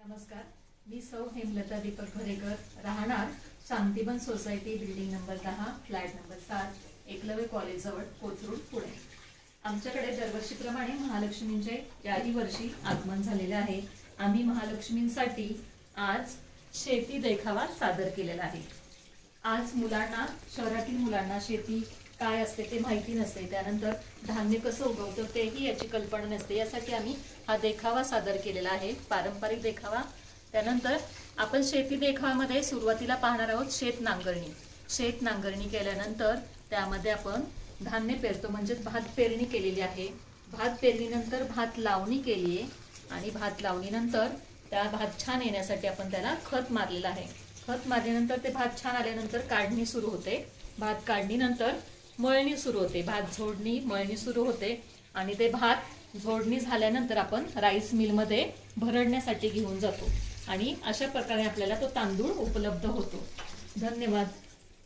नमस्कार, मी सौ हेमलता दीपक भरेकर, राहणार Shantivan society, building number 10, flat number 7, Eklavya college जवळ, कोथरूड, पुणे। आमच्याकडे दरवर्षीप्रमाणे महालक्ष्मींचे याही वर्षी आगमन झालेले आहे। आम्ही महालक्ष्मींसाठी आज शेती देखावा सादर केलेला आहे। आज मुलांना, शहरातील मुलांना शेती काय असते ते माहिती नसते, त्यानंतर धान्य कसं उगवतं तेही याची कल्पना नसते। यासाठी आम्ही हा देखावा सादर केलेला आहे, पारंपरिक देखावा। त्यानंतर आपण शेती देखाव्यामध्ये सुरुवातीला पाहणार आहोत शेत नांगरणी। शेत नांगरणी केल्यानंतर त्यामध्ये आपण धान्य पेरतो, म्हणजे भात पेरणी केलेली आहे। भात पेरणीनंतर भात लावणी केली आहे आणि भात लावणीनंतर त्या भात छान येण्यासाठी आपण त्याला खत मारलेलं आहे। खत मारल्यानंतर ते भात छान आल्यानंतर काढणी सुरू होते। भात काढणीनंतर मळणी सुरू होते, भात झोडणी, मळणी सुरू होते आणि ते भात झोडणी झाल्यानंतर आपण राईस मिलमध्ये भरडण्यासाठी घेऊन जातो आणि अशा प्रकारे आपल्याला तो तांदूळ उपलब्ध होतो। धन्यवाद।